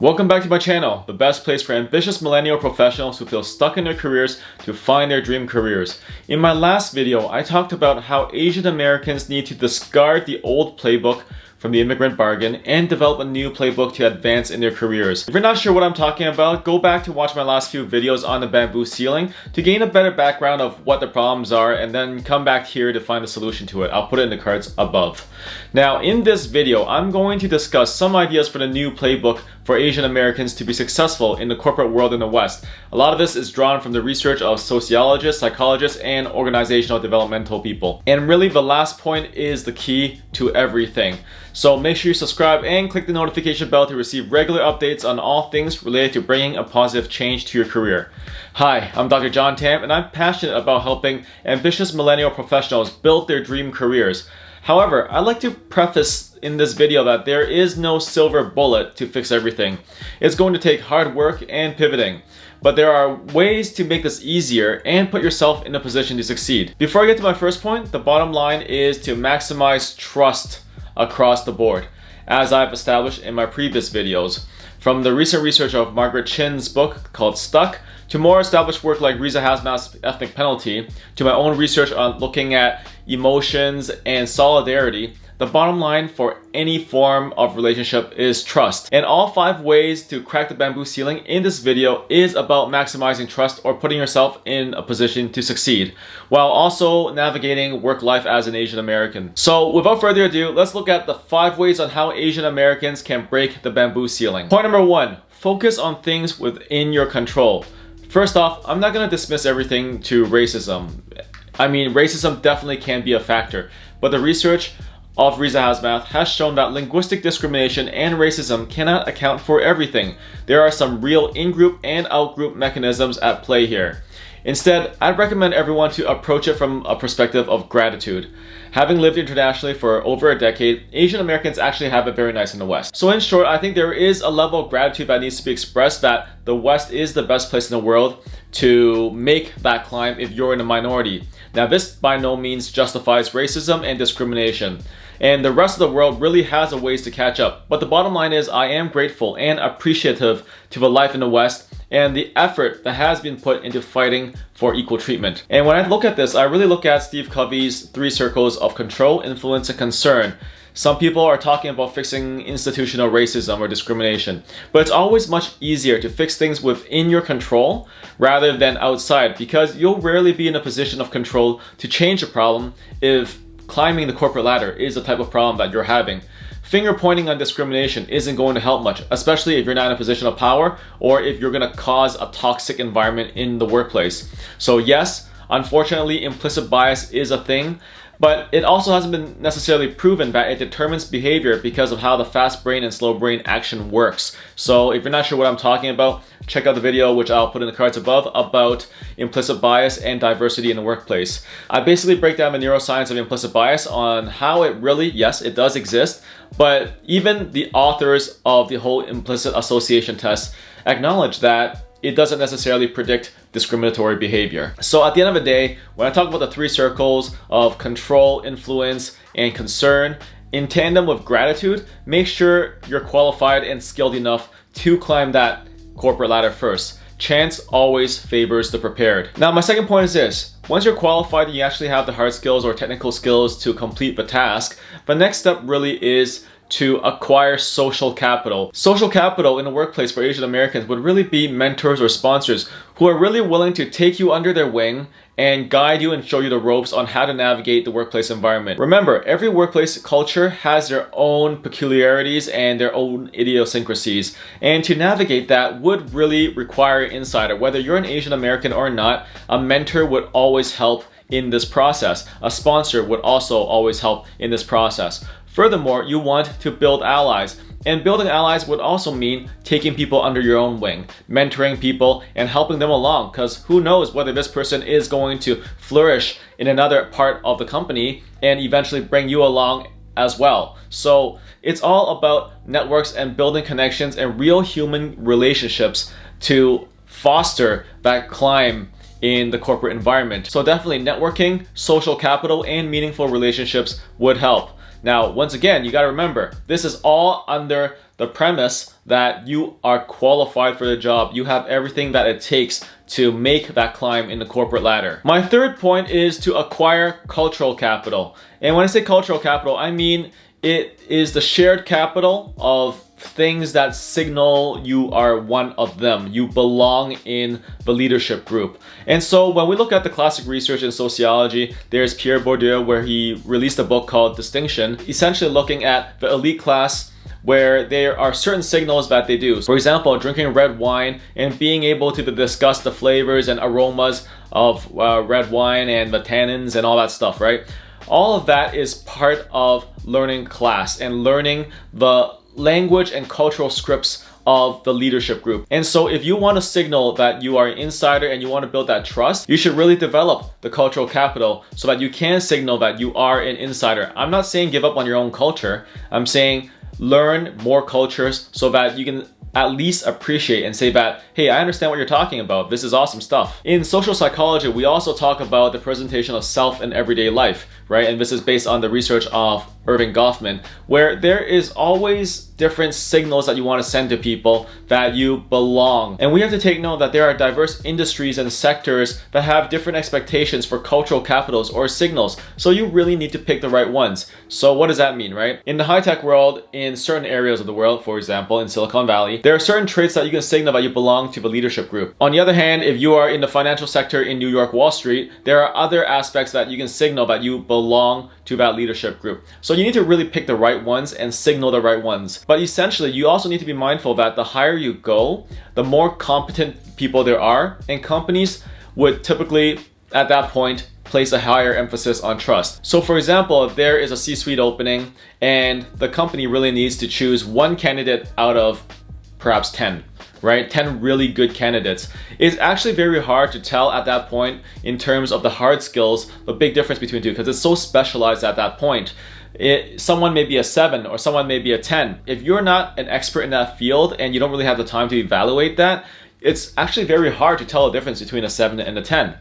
Welcome back to my channel, the best place for ambitious millennial professionals who feel stuck in their careers to find their dream careers. In my last video, I talked about how Asian Americans need to discard the old playbook from the immigrant bargain and develop a new playbook to advance in their careers. If you're not sure what I'm talking about, go back to watch my last few videos on the bamboo ceiling to gain a better background of what the problems are, and then come back here to find a solution to it. I'll put it in the cards above. Now, in this video, I'm going to discuss some ideas for the new playbook for Asian Americans to be successful in the corporate world in the West. A lot of this is drawn from the research of sociologists, psychologists, and organizational developmental people. And really, the last point is the key to everything. So make sure you subscribe and click the notification bell to receive regular updates on all things related to bringing a positive change to your career. Hi, I'm Dr. John Tam, and I'm passionate about helping ambitious millennial professionals build their dream careers. However, I'd like to preface in this video that there is no silver bullet to fix everything. It's going to take hard work and pivoting, but there are ways to make this easier and put yourself in a position to succeed. Before I get to my first point, the bottom line is to maximize trust across the board, as I've established in my previous videos. From the recent research of Margaret Chin's book called Stuck, to more established work like Riza Hazmat's Ethnic Penalty, to my own research on looking at emotions and solidarity, the bottom line for any form of relationship is trust. And all 5 ways to crack the bamboo ceiling in this video is about maximizing trust or putting yourself in a position to succeed, while also navigating work life as an Asian American. So without further ado, let's look at the 5 ways on how Asian Americans can break the bamboo ceiling. Point number 1, focus on things within your control. First off, I'm not going to dismiss everything to racism. I mean, racism definitely can be a factor, but the research of Riza Hazmat has shown that linguistic discrimination and racism cannot account for everything. There are some real in-group and out-group mechanisms at play here. Instead, I'd recommend everyone to approach it from a perspective of gratitude. Having lived internationally for over a decade, Asian Americans actually have it very nice in the West. So in short, I think there is a level of gratitude that needs to be expressed that the West is the best place in the world to make that climb if you're in a minority. Now, this by no means justifies racism and discrimination, and the rest of the world really has a ways to catch up. But the bottom line is I am grateful and appreciative to the life in the West and the effort that has been put into fighting for equal treatment. And when I look at this, I really look at Steve Covey's 3 circles of control, influence, and concern. Some people are talking about fixing institutional racism or discrimination, but it's always much easier to fix things within your control rather than outside, because you'll rarely be in a position of control to change a problem if climbing the corporate ladder is the type of problem that you're having. Finger pointing on discrimination isn't going to help much, especially if you're not in a position of power or if you're going to cause a toxic environment in the workplace. So yes, unfortunately, implicit bias is a thing, but it also hasn't been necessarily proven that it determines behavior because of how the fast brain and slow brain action works. So if you're not sure what I'm talking about, check out the video, which I'll put in the cards above, about implicit bias and diversity in the workplace. I basically break down the neuroscience of implicit bias on how it really, yes, it does exist, but even the authors of the whole implicit association test acknowledge that it doesn't necessarily predict discriminatory behavior. So at the end of the day, when I talk about the 3 circles of control, influence, and concern, in tandem with gratitude, make sure you're qualified and skilled enough to climb that corporate ladder first. Chance always favors the prepared. Now, my second point is this. Once you're qualified and you actually have the hard skills or technical skills to complete the task, the next step really is to acquire social capital. Social capital in the workplace for Asian Americans would really be mentors or sponsors who are really willing to take you under their wing and guide you and show you the ropes on how to navigate the workplace environment. Remember, every workplace culture has their own peculiarities and their own idiosyncrasies, and to navigate that would really require an insider. Whether you're an Asian American or not, a mentor would always help in this process. A sponsor would also always help in this process. Furthermore, you want to build allies. And building allies would also mean taking people under your own wing, mentoring people and helping them along, because who knows whether this person is going to flourish in another part of the company and eventually bring you along as well. So it's all about networks and building connections and real human relationships to foster that climb in the corporate environment. So definitely networking, social capital, and meaningful relationships would help. Now, once again, you got to remember, this is all under the premise that you are qualified for the job. You have everything that it takes to make that climb in the corporate ladder. My third point is to acquire cultural capital. And when I say cultural capital, I mean it is the shared capital of things that signal you are one of them. You belong in the leadership group. And so when we look at the classic research in sociology, there's Pierre Bourdieu, where he released a book called Distinction, essentially looking at the elite class, where there are certain signals that they do. For example, drinking red wine and being able to discuss the flavors and aromas of red wine and the tannins and all that stuff, right? All of that is part of learning class and learning the language and cultural scripts of the leadership group. And so if you want to signal that you are an insider and you want to build that trust, you should really develop the cultural capital so that you can signal that you are an insider. I'm not saying give up on your own culture. I'm saying learn more cultures so that you can at least appreciate and say that, hey, I understand what you're talking about. This is awesome stuff. In social psychology, we also talk about the presentation of self in everyday life, right? And this is based on the research of Irving Goffman, where there is always different signals that you want to send to people that you belong. And we have to take note that there are diverse industries and sectors that have different expectations for cultural capitals or signals. So you really need to pick the right ones. So what does that mean, right? In the high-tech world, in certain areas of the world, for example, in Silicon Valley, there are certain traits that you can signal that you belong to the leadership group. On the other hand, if you are in the financial sector in New York Wall Street, there are other aspects that you can signal that you belong to that leadership group. So you need to really pick the right ones and signal the right ones. But essentially, you also need to be mindful that the higher you go, the more competent people there are, and companies would typically, at that point, place a higher emphasis on trust. So for example, if there is a C-suite opening and the company really needs to choose one candidate out of perhaps 10, right? 10 really good candidates. It's actually very hard to tell at that point in terms of the hard skills, the big difference between two, because it's so specialized at that point. Someone may be a 7 or someone may be a 10. If you're not an expert in that field and you don't really have the time to evaluate that, it's actually very hard to tell the difference between a 7 and a 10.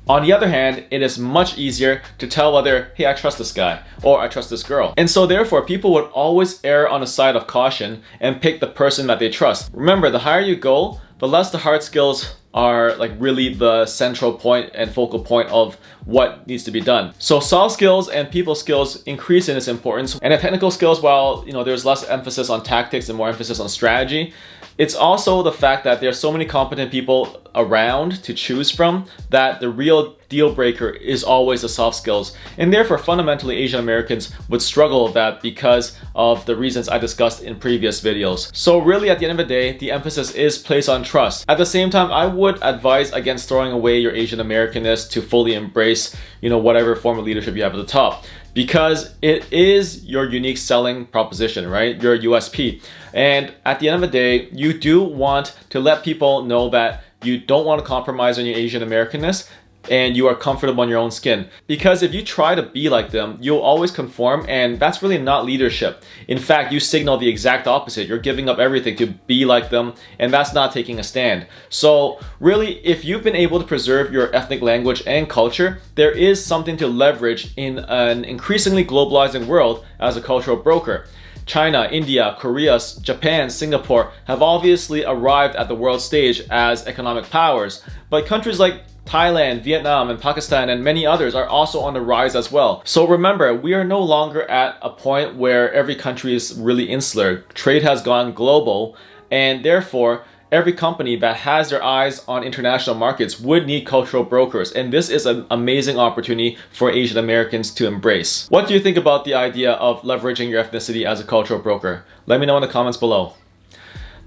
On the other hand, it is much easier to tell whether, hey, I trust this guy or I trust this girl. And so therefore, people would always err on the side of caution and pick the person that they trust. Remember, the higher you go, the less the hard skills are like really the central point and focal point of what needs to be done. So soft skills and people skills increase in its importance. And the technical skills, while there's less emphasis on tactics and more emphasis on strategy, it's also the fact that there are so many competent people around to choose from that the real deal breaker is always the soft skills. And therefore, fundamentally, Asian Americans would struggle with that because of the reasons I discussed in previous videos. So really, at the end of the day, the emphasis is placed on trust. At the same time, I would advise against throwing away your Asian Americanness to fully embrace, whatever form of leadership you have at the top, because it is your unique selling proposition, right? Your USP. And at the end of the day, you do want to let people know that you don't want to compromise on your Asian Americanness and you are comfortable in your own skin. Because if you try to be like them, you'll always conform, and that's really not leadership. In fact, you signal the exact opposite. You're giving up everything to be like them, and that's not taking a stand. So really, if you've been able to preserve your ethnic language and culture, there is something to leverage in an increasingly globalizing world as a cultural broker. China, India, Korea, Japan, Singapore have obviously arrived at the world stage as economic powers, but countries like Thailand, Vietnam, and Pakistan, and many others are also on the rise as well. So remember, we are no longer at a point where every country is really insular. Trade has gone global, and therefore, every company that has their eyes on international markets would need cultural brokers, and this is an amazing opportunity for Asian Americans to embrace. What do you think about the idea of leveraging your ethnicity as a cultural broker? Let me know in the comments below.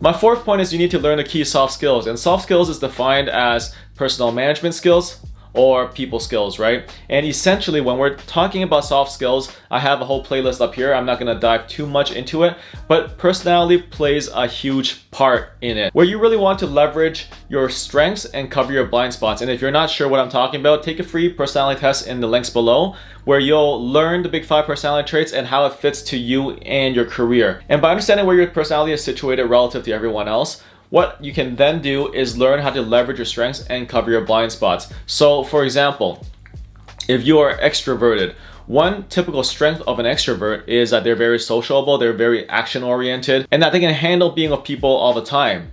My fourth point is you need to learn the key soft skills, and soft skills is defined as personal management skills or people skills, right? And essentially, when we're talking about soft skills, I have a whole playlist up here. I'm not gonna dive too much into it, but personality plays a huge part in it, where you really want to leverage your strengths and cover your blind spots. And if you're not sure what I'm talking about, take a free personality test in the links below, where you'll learn the big 5 personality traits and how it fits to you and your career. And by understanding where your personality is situated relative to everyone else, what you can then do is learn how to leverage your strengths and cover your blind spots. So for example, if you are extroverted, one typical strength of an extrovert is that they're very sociable, they're very action oriented, and that they can handle being with people all the time.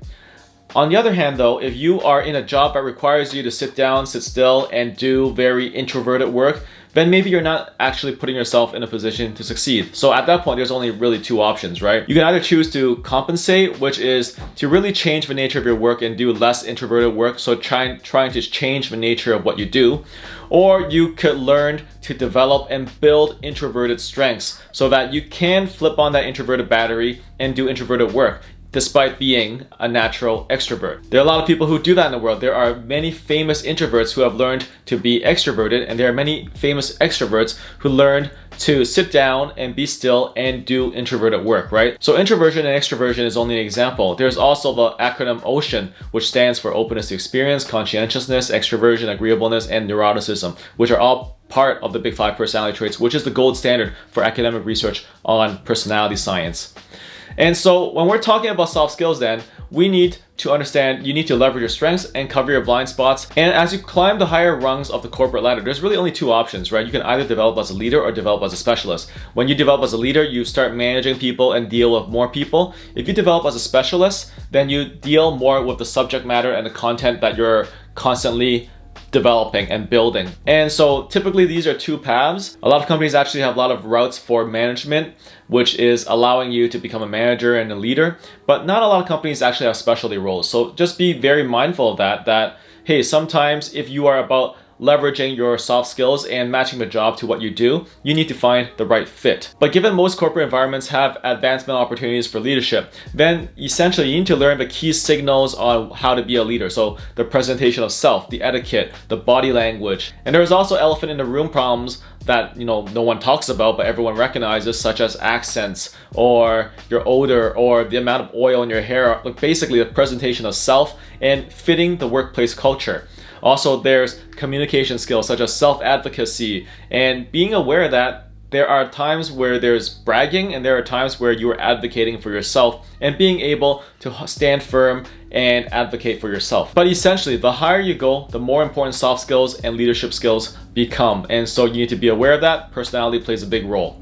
On the other hand though, if you are in a job that requires you to sit down, sit still, and do very introverted work, then maybe you're not actually putting yourself in a position to succeed. So at that point, there's only really two options, right? You can either choose to compensate, which is to really change the nature of your work and do less introverted work, so trying to change the nature of what you do. Or you could learn to develop and build introverted strengths so that you can flip on that introverted battery and do introverted work, despite being a natural extrovert. There are a lot of people who do that in the world. There are many famous introverts who have learned to be extroverted, and there are many famous extroverts who learned to sit down and be still and do introverted work, right? So introversion and extroversion is only an example. There's also the acronym OCEAN, which stands for openness to experience, conscientiousness, extroversion, agreeableness, and neuroticism, which are all part of the Big 5 personality traits, which is the gold standard for academic research on personality science. And so when we're talking about soft skills then, we need to understand you need to leverage your strengths and cover your blind spots. And as you climb the higher rungs of the corporate ladder, there's really only two options, right? You can either develop as a leader or develop as a specialist. When you develop as a leader, you start managing people and deal with more people. If you develop as a specialist, then you deal more with the subject matter and the content that you're constantly developing and building. And so typically these are two paths. A lot of companies actually have a lot of routes for management, which is allowing you to become a manager and a leader, but not a lot of companies actually have specialty roles. So just be very mindful of that hey, sometimes if you are about leveraging your soft skills and matching the job to what you do, you need to find the right fit. But given most corporate environments have advancement opportunities for leadership, then essentially you need to learn the key signals on how to be a leader. So the presentation of self, the etiquette, the body language. And there's also elephant in the room problems that no one talks about but everyone recognizes, such as accents or your odor or the amount of oil in your hair, like basically the presentation of self and fitting the workplace culture. Also, there's communication skills such as self-advocacy and being aware that there are times where there's bragging and there are times where you are advocating for yourself and being able to stand firm and advocate for yourself. But essentially, the higher you go, the more important soft skills and leadership skills become. And so you need to be aware of that. Personality plays a big role.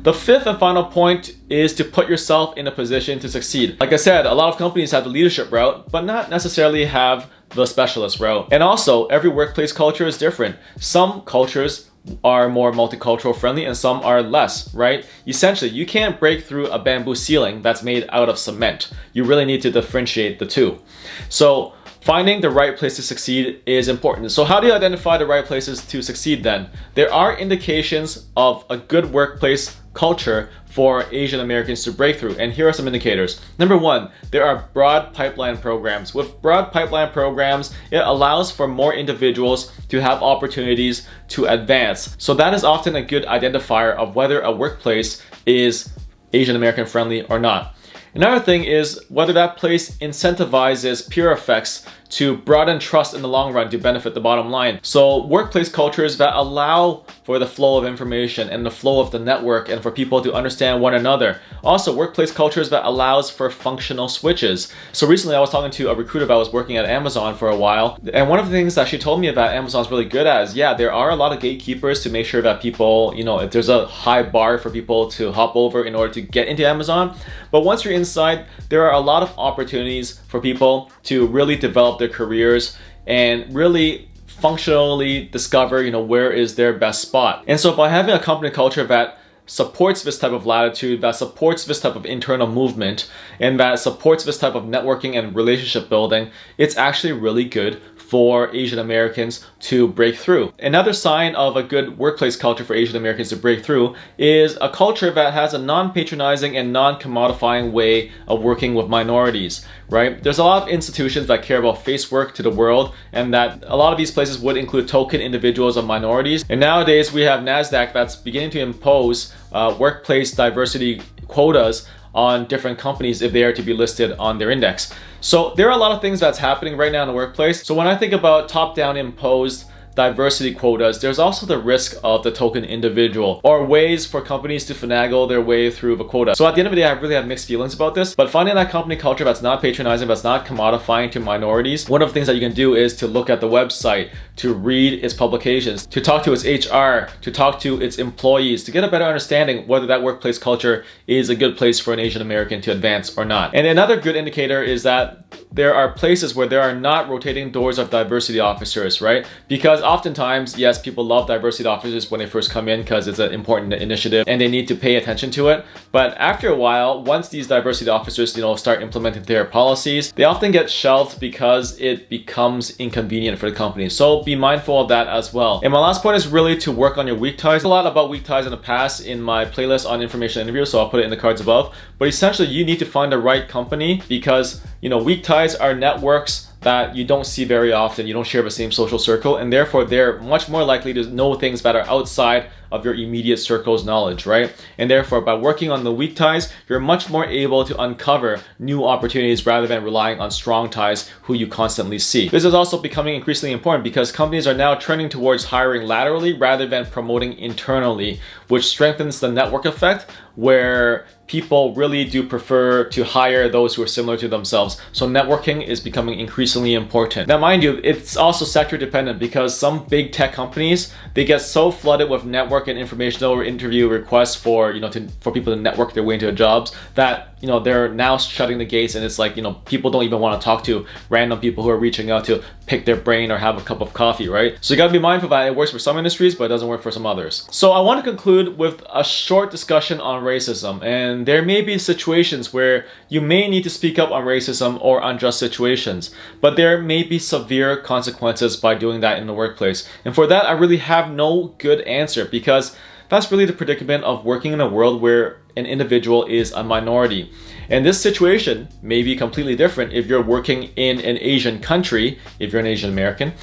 The fifth and final point is to put yourself in a position to succeed. Like I said, a lot of companies have the leadership route, but not necessarily have the specialist route. And also, every workplace culture is different. Some cultures are more multicultural friendly and some are less, right? Essentially, you can't break through a bamboo ceiling that's made out of cement. You really need to differentiate the two. So finding the right place to succeed is important. So how do you identify the right places to succeed then? There are indications of a good workplace culture for Asian Americans to break through, and here are some indicators. Number one, there are broad pipeline programs. With broad pipeline programs, it allows for more individuals to have opportunities to advance. So that is often a good identifier of whether a workplace is Asian American friendly or not. Another thing is whether that place incentivizes peer effects to broaden trust in the long run to benefit the bottom line. So workplace cultures that allow for the flow of information and the flow of the network and for people to understand one another. Also, workplace cultures that allows for functional switches. So recently I was talking to a recruiter that was working at Amazon for a while, and one of the things that she told me about Amazon's really good at is, yeah, there are a lot of gatekeepers to make sure that people, if there's a high bar for people to hop over in order to get into Amazon. But once you're inside, there are a lot of opportunities for people to really develop their careers and really functionally discover, where is their best spot. And so by having a company culture that supports this type of latitude, that supports this type of internal movement, and that supports this type of networking and relationship building, it's actually really good for Asian Americans to break through. Another sign of a good workplace culture for Asian Americans to break through is a culture that has a non-patronizing and non-commodifying way of working with minorities, right? There's a lot of institutions that care about face work to the world, and that a lot of these places would include token individuals of minorities. And nowadays we have NASDAQ that's beginning to impose workplace diversity quotas on different companies if they are to be listed on their index. So there are a lot of things that's happening right now in the workplace. So when I think about top-down imposed diversity quotas, there's also the risk of the token individual, or ways for companies to finagle their way through the quota. So at the end of the day, I really have mixed feelings about this, but finding that company culture that's not patronizing, that's not commodifying to minorities, one of the things that you can do is to look at the website, to read its publications, to talk to its HR, to talk to its employees, to get a better understanding whether that workplace culture is a good place for an Asian American to advance or not. And another good indicator is that there are places where there are not rotating doors of diversity officers, right? Because oftentimes, yes, people love diversity officers when they first come in because it's an important initiative and they need to pay attention to it. But after a while, once these diversity officers, start implementing their policies, they often get shelved because it becomes inconvenient for the company. So be mindful of that as well. And my last point is really to work on your weak ties. A lot about weak ties in the past in my playlist on information interviews, so I'll put it in the cards above. But essentially, you need to find the right company because, weak ties are networks that you don't see very often. You don't share the same social circle, and therefore they're much more likely to know things that are outside of your immediate circle's knowledge, right? And therefore, by working on the weak ties, you're much more able to uncover new opportunities rather than relying on strong ties who you constantly see. This is also becoming increasingly important because companies are now trending towards hiring laterally rather than promoting internally, which strengthens the network effect where people really do prefer to hire those who are similar to themselves. So networking is becoming increasingly important. Now, mind you, it's also sector dependent because some big tech companies, they get so flooded with network and informational interview requests for, for people to network their way into jobs that, they're now shutting the gates, and it's like, people don't even want to talk to random people who are reaching out to pick their brain or have a cup of coffee, right? So you gotta be mindful that it works for some industries, but it doesn't work for some others. So I want to conclude with a short discussion on racism, and there may be situations where you may need to speak up on racism or unjust situations, but there may be severe consequences by doing that in the workplace. And for that, I really have no good answer because that's really the predicament of working in a world where an individual is a minority. And this situation may be completely different if you're working in an Asian country, if you're an Asian American,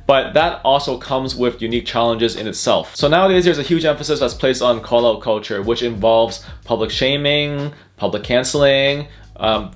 but that also comes with unique challenges in itself. So nowadays there's a huge emphasis that's placed on call-out culture, which involves public shaming, public canceling,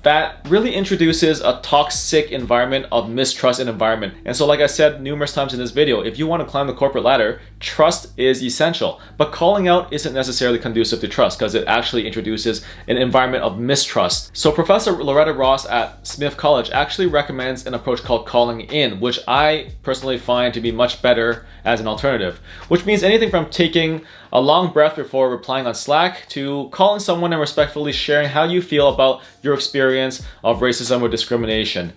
that really introduces a toxic environment of mistrust and environment. And so like I said numerous times in this video, if you want to climb the corporate ladder, trust is essential. But calling out isn't necessarily conducive to trust because it actually introduces an environment of mistrust. So Professor Loretta Ross at Smith College actually recommends an approach called calling in, which I personally find to be much better as an alternative, which means anything from taking a long breath before replying on Slack to calling someone and respectfully sharing how you feel about your experience of racism or discrimination,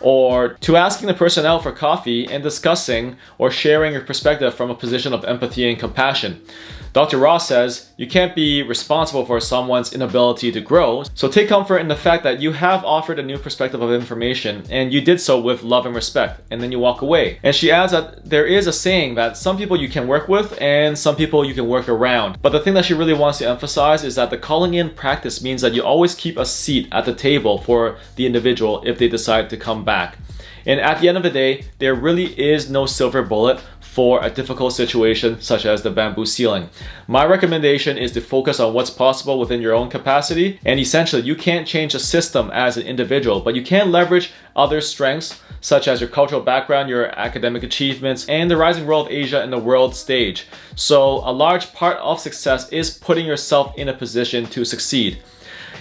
or to asking the person out for coffee and discussing or sharing your perspective from a position of empathy and compassion. Dr. Ross says, you can't be responsible for someone's inability to grow, so take comfort in the fact that you have offered a new perspective of information and you did so with love and respect, and then you walk away. And she adds that there is a saying that some people you can work with and some people you can work around. But the thing that she really wants to emphasize is that the calling in practice means that you always keep a seat at the table for the individual if they decide to come back. And at the end of the day, there really is no silver bullet for a difficult situation such as the bamboo ceiling. My recommendation is to focus on what's possible within your own capacity, and essentially you can't change the system as an individual, but you can leverage other strengths such as your cultural background, your academic achievements, and the rising role of Asia in the world stage. So a large part of success is putting yourself in a position to succeed.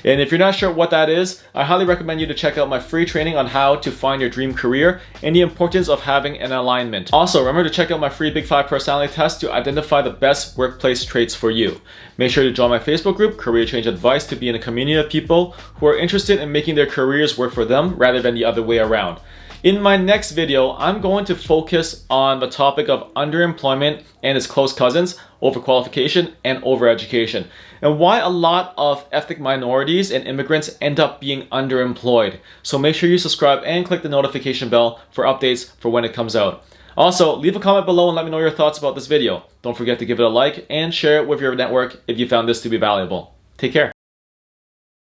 And if you're not sure what that is, I highly recommend you to check out my free training on how to find your dream career and the importance of having an alignment. Also, remember to check out my free Big 5 personality test to identify the best workplace traits for you. Make sure to join my Facebook group, Career Change Advice, to be in a community of people who are interested in making their careers work for them rather than the other way around. In my next video, I'm going to focus on the topic of underemployment and its close cousins, overqualification and overeducation, and why a lot of ethnic minorities and immigrants end up being underemployed. So make sure you subscribe and click the notification bell for updates for when it comes out. Also, leave a comment below and let me know your thoughts about this video. Don't forget to give it a like and share it with your network if you found this to be valuable. Take care.